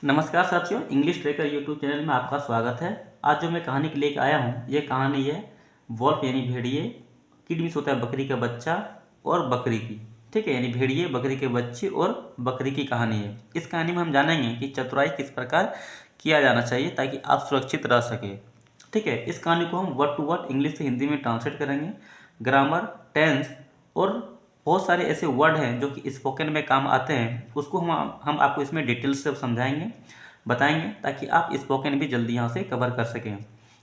नमस्कार साथियों, English trekker YouTube channel में आपका स्वागत है। आज जो मैं कहानी के लेकर आया हूँ, ये कहानी है वॉल्फ यानी भेड़िए, किड मीन्स होता है बकरी का बच्चा, और बकरी की। ठीक है, यानी भेड़िए, बकरी के बच्चे और बकरी की कहानी है। इस कहानी में हम जानेंगे कि चतुराई किस प्रकार किया जाना चाहिए ताकि आप सुरक्षित रह सके। ठीक है, इस कहानी को हम वर्ड टू वर्ड इंग्लिश से हिंदी में ट्रांसलेट करेंगे। ग्रामर, टेंस और बहुत सारे ऐसे वर्ड हैं जो कि स्पोकन में काम आते हैं, उसको हम आपको इसमें डिटेल से समझाएंगे, बताएंगे, ताकि आप स्पोकन भी जल्दी यहाँ से कवर कर सकें।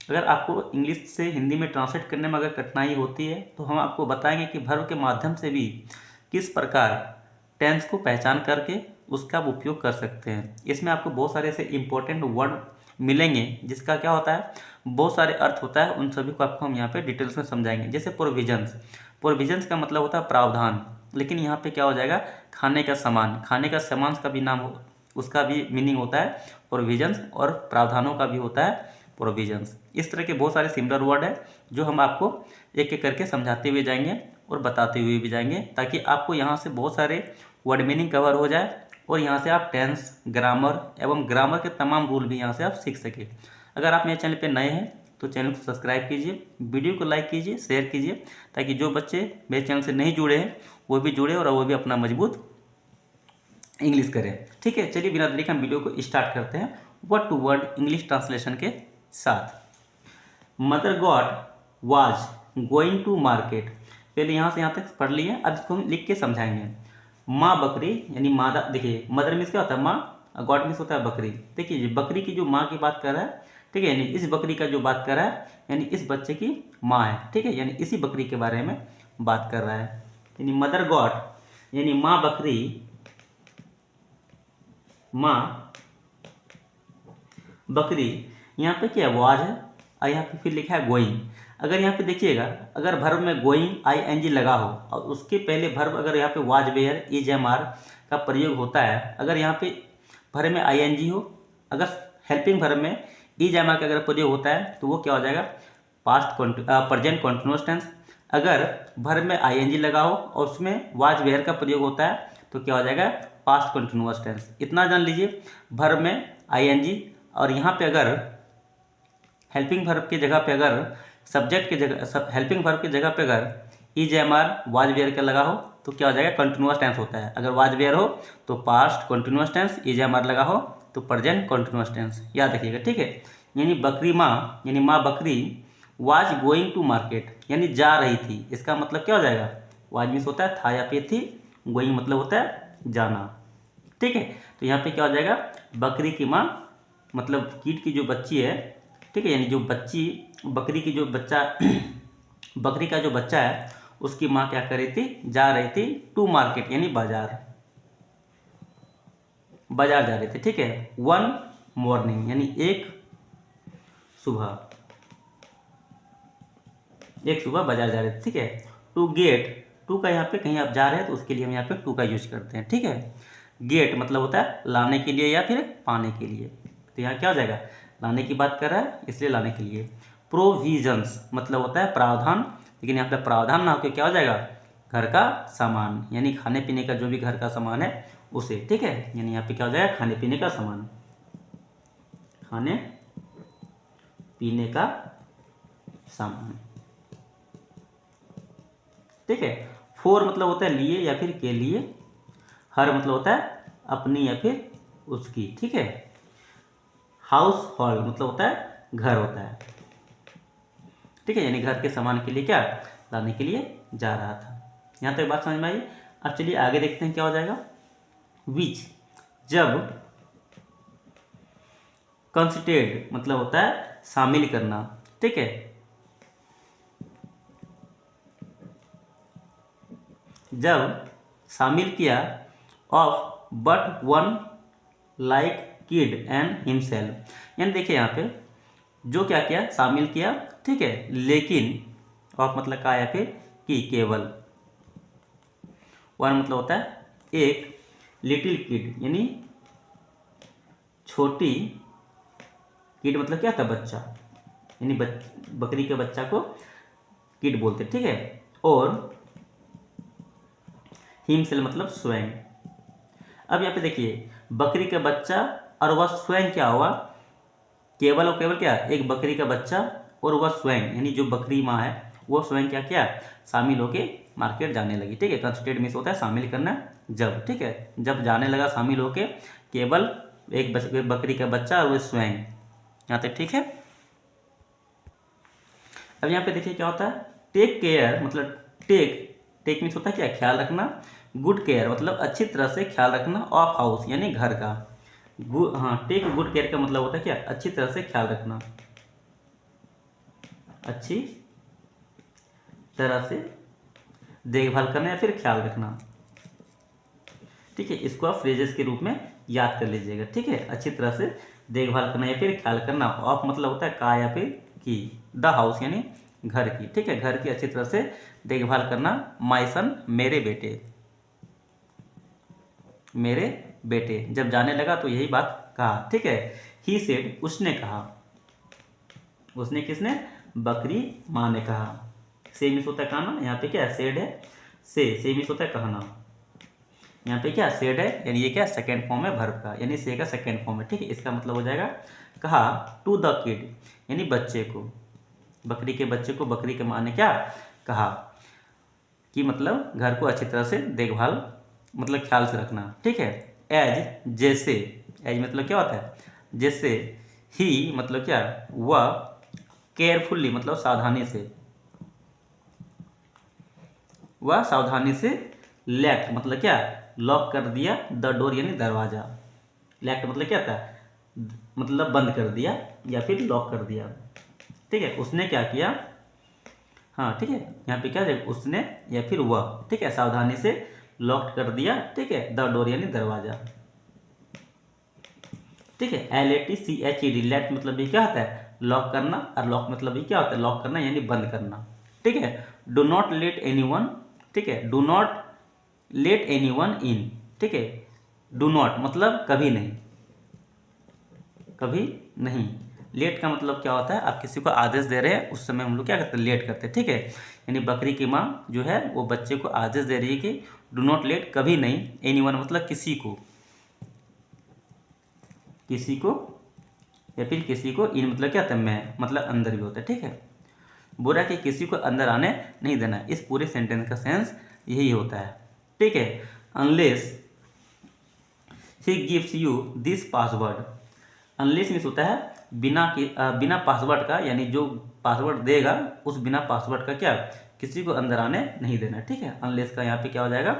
अगर आपको इंग्लिश से हिंदी में ट्रांसलेट करने में अगर कठिनाई होती है तो हम आपको बताएंगे कि वर्ब के माध्यम से भी किस प्रकार टेंस को पहचान करके उसका उपयोग कर सकते हैं। इसमें आपको बहुत सारे ऐसे इंपॉर्टेंट वर्ड मिलेंगे जिसका क्या होता है, बहुत सारे अर्थ होता है। उन सभी को आपको हम यहाँ पे डिटेल्स में समझाएंगे। जैसे प्रोविजंस, प्रोविजंस का मतलब होता है प्रावधान, लेकिन यहाँ पे क्या हो जाएगा, खाने का सामान। खाने का सामान का भी नाम हो, उसका भी मीनिंग होता है प्रोविजंस, और प्रावधानों का भी होता है प्रोविजंस। इस तरह के बहुत सारे सिमिलर वर्ड हैं जो हम आपको एक एक करके समझाते हुए जाएंगे और बताते हुए भी जाएंगे, ताकि आपको यहाँ से बहुत सारे वर्ड मीनिंग कवर हो जाए और यहाँ से आप टेंस, ग्रामर एवं ग्रामर के तमाम रूल भी यहाँ से आप सीख सकें। अगर आप मेरे चैनल पर नए हैं तो चैनल को सब्सक्राइब कीजिए, वीडियो को लाइक कीजिए, शेयर कीजिए, ताकि जो बच्चे मेरे चैनल से नहीं जुड़े हैं वो भी जुड़े और वो भी अपना मजबूत इंग्लिश करें। ठीक है, चलिए बिना देरी के हम वीडियो को स्टार्ट करते हैं word to word English translation के साथ। Mother god was going to market, पहले यहाँ से यहाँ तक पढ़ लिए, अब इसको हम लिख के समझाएंगे। माँ बकरी यानी मादा, देखिए मदर मीन्स क्या होता है माँ, गॉड मीन्स होता है बकरी। देखिए बकरी की जो माँ की बात कर रहा है, ठीक है, यानी इस बकरी का जो बात कर रहा है यानी इस बच्चे की माँ है। ठीक है, यानी इसी बकरी के बारे में बात कर रहा है। यानी मदर गॉड यानी माँ बकरी, माँ बकरी, यहाँ पे क्या वाज है और यहाँ पे फिर लिखा है गोइंग। अगर यहाँ पे देखिएगा, अगर वर्ब में गोइंग ING लगा हो और उसके पहले वर्ब अगर यहाँ पे was were is am are का प्रयोग होता है, अगर यहाँ पे वर्ब में ING हो, अगर हेल्पिंग वर्ब में इज एम आर का अगर प्रयोग होता है तो वो क्या हो जाएगा, प्रेजेंट कॉन्टिन्यूअस टेंस। अगर वर्ब में ING लगा हो और उसमें वाज वेयर का प्रयोग होता है तो क्या हो जाएगा, पास्ट कॉन्टिन्यूअस टेंस। इतना जान लीजिए, वर्ब में ING और यहाँ पे अगर हेल्पिंग वर्ब की जगह पे अगर सब्जेक्ट की जगह, हेल्पिंग वर्ब की जगह पे अगर is am are was were का लगा हो तो क्या हो जाएगा, कंटिन्यूअस टेंस होता है। अगर वाज वेयर हो तो past continuous tense, is am are लगा हो तो प्रेजेंट कॉन्टिन्यूअस टेंस, याद रखिएगा। ठीक है, यानी बकरी माँ यानी माँ बकरी वाज गोइंग टू मार्केट यानी जा रही थी। इसका मतलब क्या हो जाएगा, वाज मीन्स होता है था या पे थी, गोइंग मतलब होता है जाना। ठीक है, तो यहाँ पे क्या हो जाएगा, बकरी की माँ मतलब कीट की जो बच्ची है, ठीक है, यानी जो बच्ची बकरी की जो बच्चा बकरी का जो बच्चा है उसकी माँ क्या कर रही थी, जा रही थी टू मार्केट यानी बाजार, बाजार जा रहे थे। ठीक है, वन मॉर्निंग यानी एक सुबह, एक सुबह बाजार जा रहे थे। ठीक है, टू गेट, टू का यहाँ पे कहीं आप जा रहे हैं तो उसके लिए हम यहाँ पे टू का यूज करते हैं। ठीक है, गेट मतलब होता है लाने के लिए या फिर पाने के लिए, तो यहाँ क्या हो जाएगा, लाने की बात कर रहा है इसलिए लाने के लिए। प्रोविजंस मतलब होता है प्रावधान, लेकिन यहाँ पे प्रावधान ना होकर क्या हो जाएगा, घर का सामान यानी खाने पीने का जो भी घर का सामान है उसे। ठीक है, यानी यहाँ पे क्या हो जाएगा, खाने पीने का सामान, खाने पीने का सामान। ठीक है, फोर मतलब होता है लिए या फिर के लिए, हर मतलब होता है अपनी या फिर उसकी। ठीक है, हाउस होल्ड मतलब होता है घर होता है। ठीक है, यानी घर के सामान के लिए क्या लाने के लिए जा रहा था। यहाँ तक बात समझ में आई। अब चलिए आगे देखते हैं क्या हो जाएगा। विच, जब, कंसिडर्ड मतलब होता है शामिल करना। ठीक है, जब शामिल किया, of but one like kid and himself, यानी देखिए यहाँ पे जो क्या किया, शामिल किया। ठीक है, लेकिन ऑफ मतलब का या फिर कि केवल, वन मतलब होता है एक, लिटिल किड यानी छोटी, किड मतलब क्या था, बच्चा, यानी बकरी के बच्चा को किड बोलते। ठीक है, और हिमसेल्फ मतलब स्वयं। अब यहाँ पे देखिए बकरी का बच्चा और वह स्वयं क्या हुआ, केवल और केवल क्या, एक बकरी का बच्चा और वह स्वयं यानी जो बकरी माँ है वो स्वयं क्या किया, शामिल होके मार्केट जाने लगी। ठीक है, कंसंट्रेट मीन्स होता है शामिल करना जब। ठीक है, जब जाने लगा शामिल होके केवल एक बकरी का बच्चा और वो स्वयं, यहाँ तक ठीक है। अब यहाँ पे देखिए क्या होता है, टेक केयर मतलब टेक मीन्स होता है क्या, ख्याल रखना। गुड केयर मतलब अच्छी तरह से ख्याल रखना ऑफ हाउस यानी घर का। हाँ, टेक गुड केयर का मतलब होता है क्या, अच्छी तरह से ख्याल रखना, अच्छी तरह से देखभाल करना या फिर ख्याल रखना। ठीक है, इसको आप फ्रेजेस के रूप में याद कर लीजिएगा। ठीक है, अच्छी तरह से देखभाल करना या फिर ख्याल करना। ऑफ मतलब होता है का या फिर की, द हाउस यानी घर की। ठीक है, घर की अच्छी तरह से देखभाल करना। माय सन मेरे बेटे, मेरे बेटे। जब जाने लगा तो यही बात कहा। ठीक है, ही सेड उसने कहा, उसने किसने, बकरी माँ ने कहा। से मीन्स होता है कहना, यहाँ पे क्या है सेड है, से मीन्स होता है कहना, यहाँ पे क्या सेड है यानी ये क्या सेकेंड फॉर्म है वर्ब का, यानी से का सेकेंड फॉर्म है। ठीक है, इसका मतलब हो जाएगा कहा टू द किड यानी बच्चे को, बकरी के बच्चे को बकरी के माँ ने क्या कहा कि मतलब घर को अच्छी तरह से देखभाल मतलब ख्याल से रखना। ठीक है, एज जैसे, एज मतलब क्या होता है जैसे, ही मतलब क्या, वह, केयरफुल्ली मतलब सावधानी से, वह सावधानी से, लैक्ट मतलब क्या, लॉक कर दिया, द डोर यानी दरवाजा। लैक्ट मतलब क्या था, मतलब बंद कर दिया या फिर लॉक कर दिया। ठीक है, उसने क्या किया, हाँ ठीक है, यहाँ पे क्या है उसने या फिर वह। ठीक है, सावधानी से लॉक कर दिया। ठीक है, द डोर यानी दरवाजा। ठीक है, LATCHED, लैट मतलब भी क्या होता है लॉक करना, और लॉक मतलब भी क्या होता है लॉक करना यानी बंद करना। ठीक है, डू नॉट लेट एनीवन, ठीक है, do not let anyone in. ठीक है, डू नॉट मतलब कभी नहीं, कभी नहीं। लेट का मतलब क्या होता है, आप किसी को आदेश दे रहे हैं उस समय हम लोग क्या करते हैं लेट करते हैं। ठीक है, यानी बकरी की माँ जो है वो बच्चे को आदेश दे रही है कि डू नॉट लेट कभी नहीं, एनीवन मतलब किसी को, किसी को या फिर किसी को, इन मतलब क्या होता है मैं मतलब अंदर भी होता है। ठीक है, बुरा कि किसी को अंदर आने नहीं देना। इस पूरे सेंटेंस का सेंस यही होता है। ठीक है, unless he gives you this password, unless means होता है बिना पासवर्ड का, यानी जो पासवर्ड देगा उस बिना पासवर्ड का क्या किसी को अंदर आने नहीं देना। ठीक है, अनलेस का यहाँ पे क्या हो जाएगा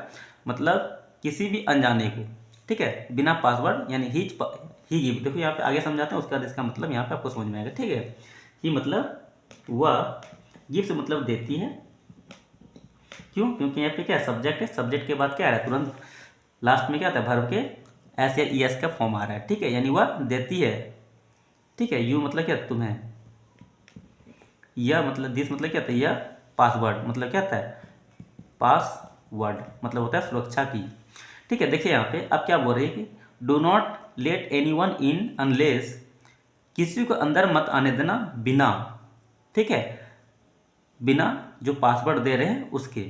मतलब किसी भी अनजाने को। ठीक है, बिना पासवर्ड यानी ही गिव, देखो यहाँ पे आगे समझाते हैं उसका इसका मतलब यहाँ पे आपको समझ में आएगा। ठीक है, ही मतलब वह, गिफ्ट मतलब देती है। क्यों, क्योंकि यहाँ पे क्या है सब्जेक्ट है, सब्जेक्ट के बाद क्या आ रहा है तुरंत लास्ट में क्या आता है वर्ब के एस या ईएस का फॉर्म आ रहा है। ठीक है, यानी वह देती है। ठीक है, यू मतलब क्या तुम्हें, यह मतलब दिस मतलब क्या था, यह पासवर्ड मतलब क्या था पासवर्ड मतलब होता है सुरक्षा की। ठीक है, देखिए यहाँ पे अब क्या बोल रही है कि do not let anyone in unless, किसी को अंदर मत आने देना बिना, ठीक है, बिना जो पासवर्ड दे रहे हैं उसके।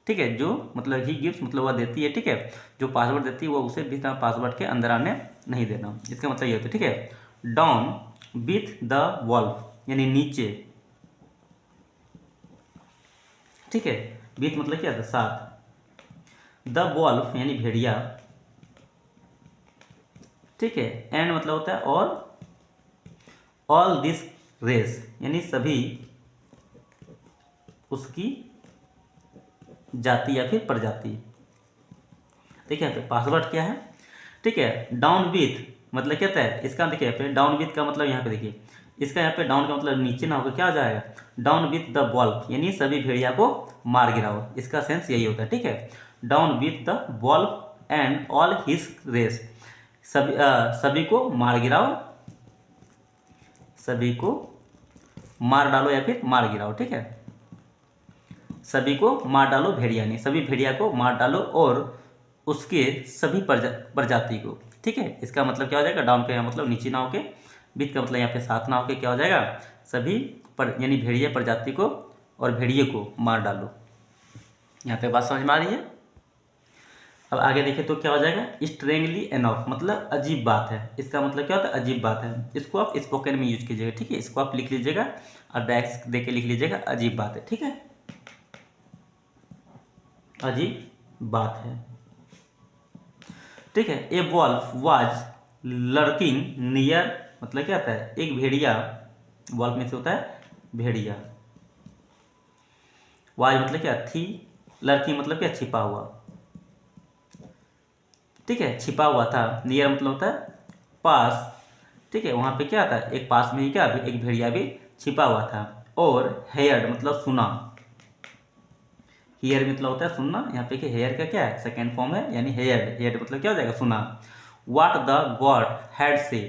ठीक है, जो मतलब ही गिफ्ट मतलब वह देती है। ठीक है, जो पासवर्ड देती है वो उसे बिना पासवर्ड के अंदर आने नहीं देना, इसका मतलब ये होता है। ठीक है, डाउन विथ द वॉल्फ यानी नीचे। ठीक है, विथ मतलब क्या था साथ, द वॉल्फ यानी भेड़िया। ठीक है, एंड मतलब होता है और, ऑल दिस रेस यानी सभी उसकी जाति या फिर प्रजाति। देखिए यहाँ पे पासवर्ड क्या है। ठीक है, डाउन विथ मतलब क्या है इसका, देखिए यहाँ पे डाउन विथ का मतलब यहाँ पे देखिए इसका यहाँ पे डाउन का मतलब नीचे ना होकर क्या आ जाएगा डाउन विथ द वॉल्फ यानी सभी भेड़िया को मार गिराओ, इसका सेंस यही होता है। ठीक है, down with the wolf and all his race, सभी को मार गिराओ, सभी को मार डालो या फिर मार गिराओ। ठीक है, सभी को मार डालो भेड़िया नहीं, सभी भेड़िया को मार डालो और उसके सभी प्रजाति को। ठीक है, इसका मतलब क्या हो जाएगा डाउन का यहाँ मतलब नीचे ना होके, बीच का मतलब यहाँ पे साथ ना होके क्या हो जाएगा सभी यानी भेड़िया प्रजाति को और भेड़िए को मार डालो। यहाँ पे बात समझ में आ रही है। अब आगे देखें तो क्या हो जाएगा, स्ट्रेंगली एनफ, मतलब अजीब बात है। इसका मतलब क्या होता है, अजीब बात है। इसको आप स्पोकन में यूज कीजिएगा, ठीक है। इसको आप लिख लीजिएगा और डायरेक्ट दे के लिख लीजिएगा, अजीब बात है, ठीक है, अजीब बात है, ठीक है। ए वॉल्फ वाज लर्किंग नियर, मतलब क्या होता है, एक भेड़िया, वॉल्फ में से होता है भेड़िया, वाज मतलब क्या थी, लर्किंग मतलब क्या छिपा हुआ, ठीक है, छिपा हुआ था। नियर मतलब होता है पास, ठीक है, वहां पे क्या था, एक पास में ही क्या एक भेड़िया भी छिपा हुआ था। और हेयर्ड मतलब सुना, हेयर मतलब होता है सुनना, यहाँ पे कि हेयर का क्या है सेकेंड फॉर्म है, यानी हेयर्ड, हेयर्ड मतलब क्या हो जाएगा सुना। वाट द गॉड हैड से,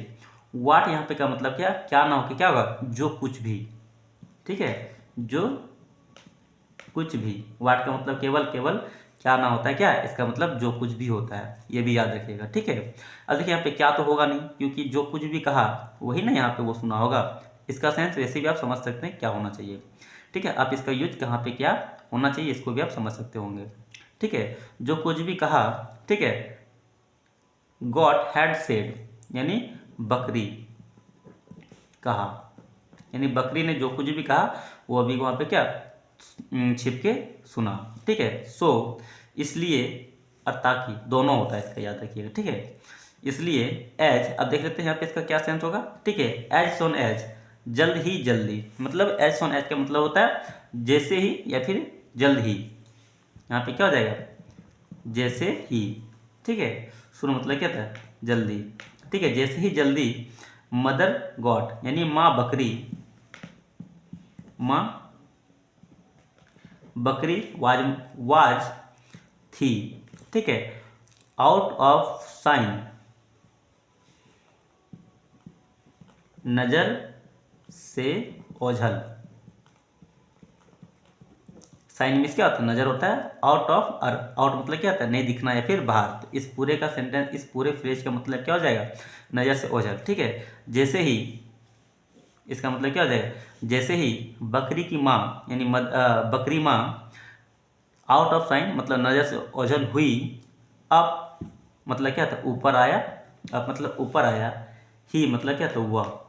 वाट यहाँ पे का मतलब क्या ना हो कि क्या होगा, जो कुछ भी, ठीक है, जो कुछ भी। वाट का मतलब केवल, केवल क्या ना होता है क्या, इसका मतलब जो कुछ भी होता है, ये भी याद रखिएगा, ठीक है। अब देखिए यहाँ पे क्या तो होगा नहीं, क्योंकि जो कुछ भी कहा वही ना यहाँ पे वो सुना होगा। इसका सेंस वैसे भी आप समझ सकते हैं क्या होना चाहिए, ठीक है। आप इसका यूज कहाँ पे क्या होना चाहिए इसको भी आप समझ सकते होंगे, ठीक है। जो कुछ भी कहा, ठीक है, गॉड हैड सेड यानी बकरी कहा, यानी बकरी ने जो कुछ भी कहा वो अभी वहाँ पे क्या छिप के सुना, ठीक है। सो इसलिए और ताकि दोनों होता है, इसका याद रखिएगा, ठीक है। इसलिए एज, अब देख लेते हैं यहाँ पे इसका क्या सेंस होगा, ठीक है। एज सोन एज, जल्द ही जल्दी, मतलब एज सोन एज का मतलब होता है जैसे ही या फिर जल्द ही, यहाँ पे क्या हो जाएगा जैसे ही, ठीक है। सुनो मतलब क्या था जल्दी, ठीक है, जैसे ही जल्दी। मदर गॉड यानी माँ बकरी, माँ बकरी वाज थी, ठीक है, आउट ऑफ साइन, नजर से ओझल। साइन में क्या होता है, नजर होता है, आउट ऑफ, और आउट मतलब क्या होता है नहीं दिखना या फिर बाहर। तो इस पूरे का सेंटेंस, इस पूरे फ्रेज का मतलब क्या हो जाएगा, नजर से ओझल, ठीक है। जैसे ही, इसका मतलब क्या हो जाएगा, जैसे ही बकरी की माँ यानी बकरी माँ, आउट ऑफ साइन मतलब नजर से ओझल हुई, अप मतलब क्या था ऊपर आया, अप मतलब ऊपर आया, ही मतलब क्या था वह,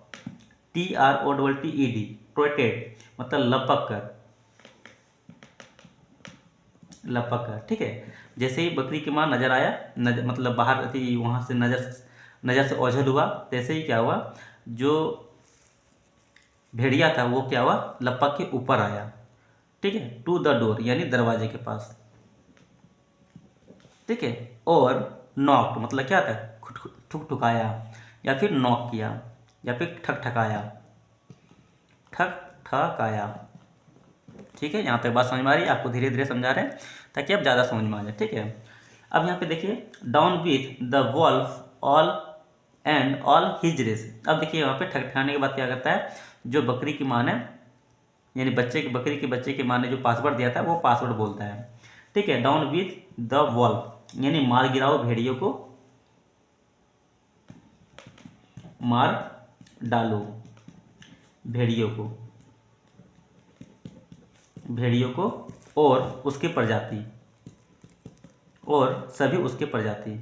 TROTTED ट्रोटेड मतलब लपक कर, लपक कर, ठीक है। जैसे ही बकरी की माँ नजर आया, मतलब बाहर थी वहां से नजर से ओझल हुआ, तैसे ही क्या हुआ, जो भेड़िया था वो क्या हुआ लपक के ऊपर आया, ठीक है, टू द डोर यानी दरवाजे के पास, ठीक है। और नॉक मतलब क्या था ठुक ठुकाया या फिर नॉक किया या फिर ठक ठकाया, ठक ठकाया, ठीक है। यहाँ तक बात समझ में आ रही है, आपको धीरे धीरे समझा रहे हैं ताकि आप ज़्यादा समझ में आ जाए, ठीक है। अब यहाँ पे देखिए, down with the wolf all and all his race. अब देखिए यहाँ पे ठकाने के बाद क्या करता है, जो बकरी की माँ ने यानी बकरी के बच्चे की माँ ने जो पासवर्ड दिया था वो पासवर्ड बोलता है, ठीक है। डाउन विथ द वॉल्फ यानी मार गिराओ भेड़ियों को, मार डालो भेड़ियों को, भेड़ियों को और उसके प्रजाति, और सभी उसके प्रजाति,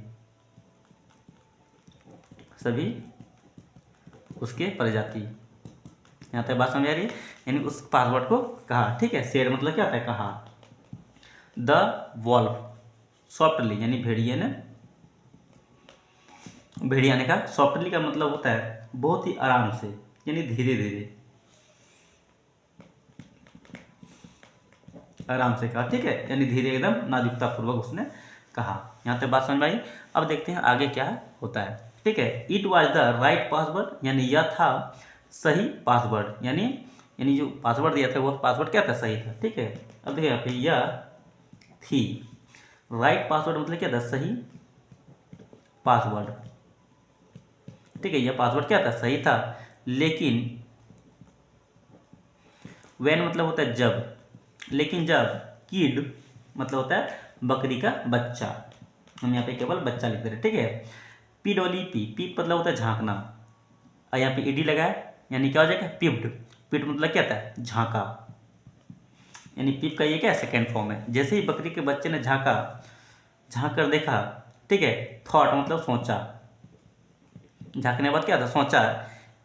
सभी उसके प्रजाति। यहाँ तक बात समझ आ रही है, यानी उस पासवर्ड को कहा, ठीक है। शेर मतलब क्या होता है कहा। द वॉल्फ सॉफ्टली यानी भेड़िया ने कहा, सॉफ्टली का मतलब होता है बहुत ही आराम से यानी धीरे धीरे, आराम से कहा, ठीक है, यानी धीरे एकदम नाजुकता पूर्वक उसने कहा। यहाँ तक बात समझ में आई। अब देखते हैं आगे क्या होता है, ठीक है। It was the right password यानी यह था सही पासवर्ड, यानी जो पासवर्ड दिया था वो पासवर्ड क्या था सही था, ठीक है। अब देखिए यहाँ पे यह थी, राइट पासवर्ड मतलब क्या था सही पासवर्ड, ठीक है। यह पासवर्ड क्या था सही था, लेकिन व्हेन मतलब होता है जब, लेकिन जब किड मतलब होता है बकरी का बच्चा, हम यहाँ पे केवल बच्चा लिख दे रहे, ठीक है। पीडोली पीप मतलब होता है झांकना, और यहाँ पे ईडी लगाया यानी क्या हो जाएगा पिप्ड, पिप्ड मतलब क्या था झांका, यानी पीप का ये क्या सेकेंड फॉर्म है। जैसे ही बकरी के बच्चे ने झांका झांक कर देखा, ठीक है। थॉट मतलब सोचा, झांकने के बाद क्या था, सोचा।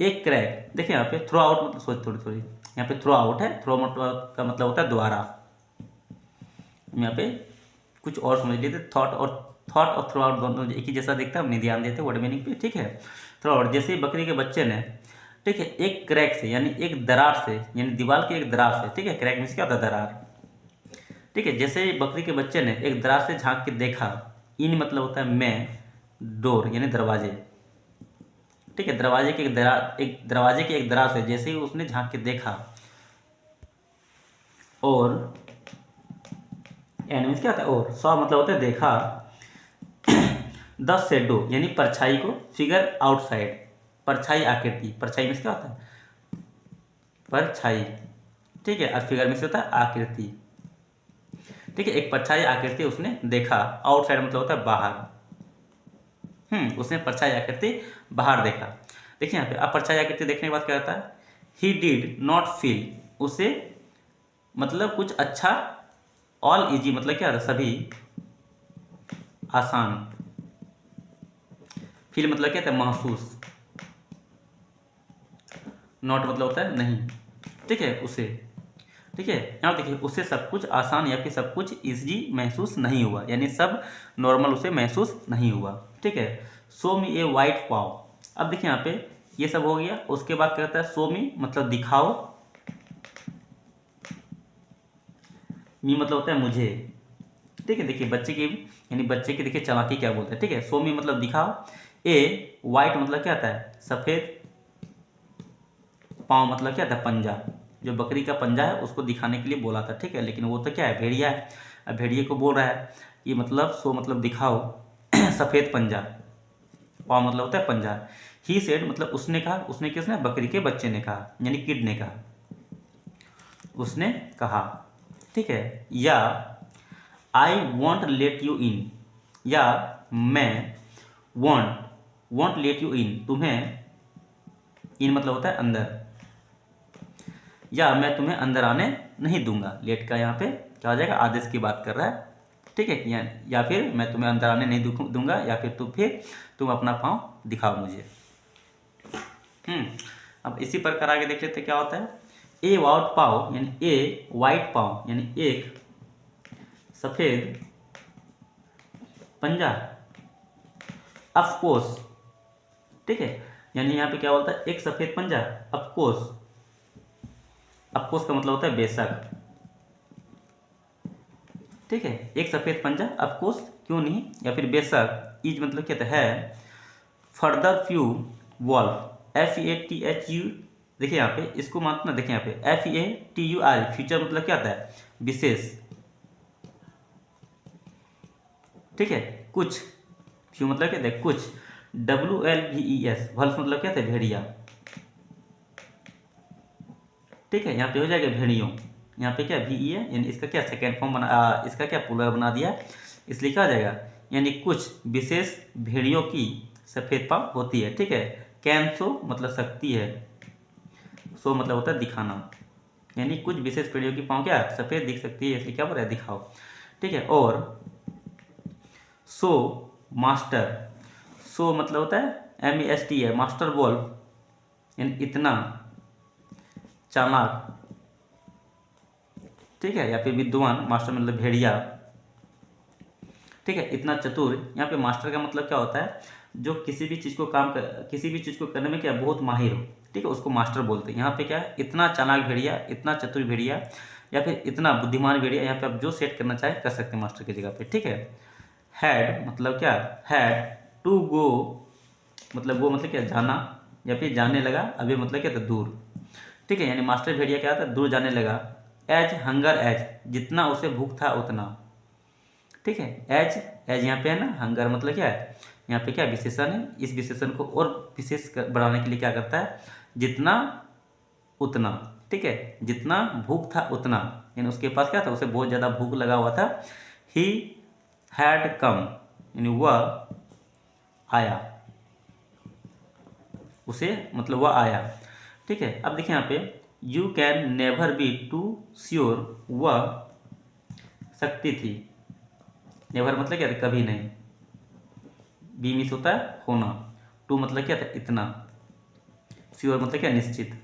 एक क्रैक, देखिए यहाँ पे थ्रो आउट मतलब सोच, थोड़ी थोड़ी यहाँ पे थ्रो आउट है, थ्रो मतलब का मतलब होता है द्वारा। यहाँ पे कुछ और समझ लीजिए, थॉट और थ्रो आउट दोनों एक ही जैसा दिखता है, अपनी ध्यान देते वर्ड मीनिंग पे, ठीक है। थ्रो आउट, जैसे ही बकरी के बच्चे ने, ठीक है, एक क्रैक से यानी एक दरार से, यानी दीवार की एक दरार से, ठीक है, क्रैक मीन्स क्या होता है, दरार, ठीक है। जैसे ही बकरी के बच्चे ने एक दरार से झांक के देखा, इन मतलब होता है मैं, डोर यानी दरवाजे, ठीक है, दरवाजे की एक दरवाजे की एक दरार से जैसे ही उसने झांक के देखा, और एन मीन्स क्या होता है, और सॉ मतलब होता है देखा, द शेडो यानी परछाई को, फिगर आउटसाइड, परछाई आकृति, परछाई मीन्स क्या होता है, परछाई, ठीक है, और फिगर मीन्स होता है आकृति, ठीक है। एक परछाई आकृति उसने देखा, आउटसाइड मतलब होता है बाहर, उसने परछाई आकृति बाहर देखा। देखिए यहाँ पे, अब परछाई आकृति देखने के बाद क्या होता है, ही डिड नॉट फील, उसे मतलब कुछ अच्छा, ऑल इजी मतलब क्या, सभी आसान, फील मतलब क्या था, महसूस, नॉट मतलब होता है नहीं, ठीक है, उसे, ठीक है। यहाँ देखिए, उसे सब कुछ आसान या फिर सब कुछ इजी महसूस नहीं हुआ, यानी सब नॉर्मल उसे महसूस नहीं हुआ, ठीक है। शो मी ए वाइट पाव, अब देखिए यहाँ पे ये सब हो गया, उसके बाद क्या कहता है, शो मी मतलब दिखाओ, मी मतलब होता है मुझे, ठीक है। देखिए बच्चे की, यानी बच्चे की देखिए चालाकी क्या बोलते हैं, ठीक है। शो मी मतलब दिखाओ, ए वाइट मतलब क्या आता है, सफेद, पाँव मतलब क्या था, पंजा, जो बकरी का पंजा है उसको दिखाने के लिए बोला था, ठीक है। लेकिन वो तो क्या है, भेड़िया है, अब भेड़िए को बोल रहा है ये मतलब सो मतलब दिखाओ सफ़ेद पंजा, पाँव मतलब होता है पंजा। ही सेड मतलब उसने कहा, उसने किसने, बकरी के बच्चे ने कहा, यानी किड ने कहा, उसने कहा, ठीक है। या I won't let you in, या मैं वॉन्ट लेट यू इन, तुम्हें, इन मतलब होता है अंदर, या मैं तुम्हें अंदर आने नहीं दूंगा, लेट का यहाँ पे क्या हो जाएगा, आदेश की बात कर रहा है, ठीक है। या फिर मैं तुम्हें अंदर आने नहीं दूंगा, या फिर तुम अपना पाँव दिखाओ मुझे। अब इसी प्रकार आगे देख लेते क्या होता है, ए वाउट पाव यानी ए वाइट पाव यानी एक सफेद पंजा, अफकोर्स, ठीक है। यानी यहाँ पे क्या बोलता है, एक सफेद पंजा, अफकोर्स, अफकोर्स का मतलब होता है बेशक, ठीक है। एक सफेद पंजा, अफकोर्स क्यों नहीं, या फिर बेशक, इज मतलब क्या है, फर्दर फ्यू वॉल्फ, FEATHU, देखिए यहाँ पे इसको मानना, देखिए यहाँ पे FEATUR, फ्यूचर मतलब क्या आता है, विशेष, ठीक है। कुछ, फ्यू मतलब क्या था, कुछ, WLVES, वल्फ मतलब क्या था, भेड़िया, ठीक है। यहाँ पे हो जाएगा भेड़ियों, यहाँ पे क्या VE है, यानी इसका क्या सेकेंड फॉर्म बना, इसका क्या प्लूरल बना दिया, इसलिए क्या हो जाएगा, यानी कुछ विशेष भेड़ियों की सफ़ेद पाँव होती है, ठीक है। कैन शो मतलब सकती है, शो मतलब होता है दिखाना, यानी कुछ विशेष भेड़ियों की पाँव क्या सफ़ेद दिख सकती है, इसलिए क्या बोल रहा है, दिखाओ, ठीक है। और सो मास्टर, सो मतलब होता है MEST है, मास्टर वॉल्फ यानी इतना चालाक, ठीक है, या फिर विद्वान, मास्टर मतलब भेड़िया, ठीक है, इतना चतुर। यहाँ पे मास्टर का मतलब क्या होता है, जो किसी भी चीज़ को किसी भी चीज़ को करने में क्या बहुत माहिर हो, ठीक है, उसको मास्टर बोलते हैं। यहाँ पे क्या है, इतना चालाक भेड़िया, इतना चतुर भेड़िया, या फिर इतना बुद्धिमान भेड़िया, यहाँ पे आप जो सेट करना चाहे कर सकते हैं मास्टर की जगह पे, ठीक है। हैड मतलब क्या, हैड टू गो मतलब गो मतलब क्या, जाना, या फिर जाने लगा, अभी मतलब क्या था, दूर, ठीक है। यानी मास्टर भेड़िया क्या था, दूर जाने लगा, एज हंगर एज, जितना उसे भूख था उतना, ठीक है। एज एज यहाँ पे है ना, हंगर मतलब क्या है, यहाँ पे क्या विशेषण है, इस विशेषण को और विशेष बढ़ाने के लिए क्या करता है, जितना उतना, ठीक है, जितना भूख था उतना, यानी उसके पास क्या था, उसे बहुत ज़्यादा भूख लगा हुआ था। ही हैड कम यानी वह आया, उसे मतलब वह आया, ठीक है। अब देखिए यहाँ पे you can never be too sure, वह शक्ति थी, नेवर मतलब क्या था, कभी नहीं। बी मीन्स होता है होना। टू मतलब क्या था, इतना। श्योर मतलब क्या, निश्चित।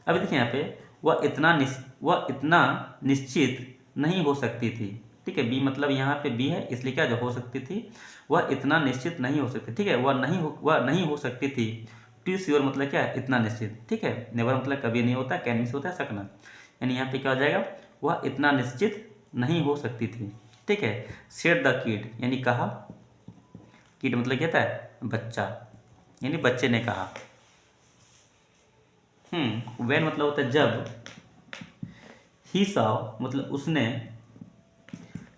अभी देखिए यहाँ पे वह इतना निश्चित नहीं हो सकती थी। ठीक है, बी मतलब यहाँ पे बी है, इसलिए क्या जो हो सकती थी, वह इतना निश्चित नहीं हो सकती। ठीक है, वह नहीं हो सकती थी। टू श्योर मतलब क्या है, इतना निश्चित। ठीक है, नेवर मतलब कभी नहीं होता, कैन मीन्स होता है सकना। यानी यहाँ पे क्या हो जाएगा, वह इतना निश्चित नहीं हो सकती थी। ठीक है, सेड द किड यानी कहा। किड मतलब क्या था, बच्चा, यानी बच्चे ने कहा। व्हेन मतलब होता है जब। ही सॉ मतलब उसने।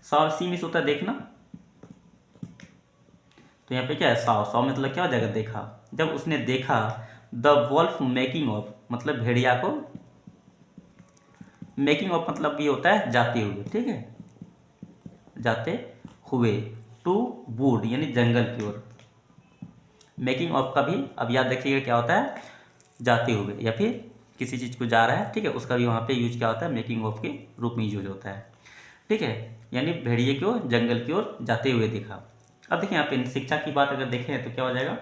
सॉ सी मीन्स होता है देखना। तो यहाँ पे क्या है, सॉ मतलब क्या हो जाएगा, देखा। जब उसने देखा द वॉल्फ मेकिंग ऑफ मतलब भेड़िया को। मेकिंग ऑफ मतलब भी होता है जाते हुए। ठीक है, जाते हुए। टू वुड यानी जंगल की ओर। मेकिंग ऑफ का भी अब याद रखिएगा क्या होता है, जाते हुए या फिर किसी चीज़ को जा रहा है। ठीक है, उसका भी वहाँ पे यूज क्या होता है, मेकिंग ऑफ के रूप में यूज होता है। ठीक है, यानी भेड़िए को जंगल की ओर जाते हुए देखा। अब देखिए यहाँ पे शिक्षा की बात अगर देखें तो क्या हो जाएगा,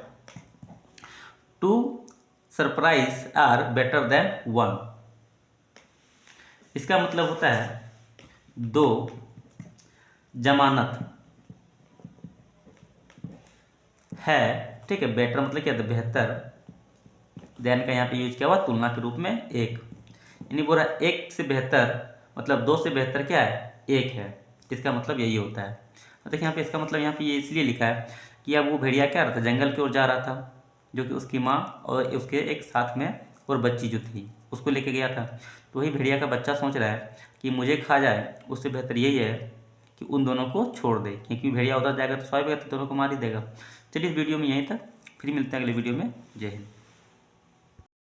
two surprise are better than one. इसका मतलब होता है दो जमानत है। ठीक है, बेटर मतलब क्या, बेहतर। देन का यहाँ पे यूज किया हुआ तुलना के रूप में एक। यानी बोल रहा है एक से बेहतर मतलब दो से बेहतर क्या है, एक है। इसका मतलब यही होता है। तो देखिए यहाँ पे इसका मतलब यहाँ पे ये इसलिए लिखा है कि अब वो भेड़िया क्या रहा था, जंगल की ओर जा रहा था, जो कि उसकी माँ और उसके एक साथ में और बच्ची जो थी उसको लेके गया था। तो वही भेड़िया का बच्चा सोच रहा है कि मुझे खा जाए, उससे बेहतर यही है कि उन दोनों को छोड़ दे, क्योंकि भेड़िया उधर जाएगा तो स्वाभाविक है दोनों को मार ही देगा। चलिए इस वीडियो में यहीं तक, फिर मिलते हैं अगले वीडियो में। जय हिंद।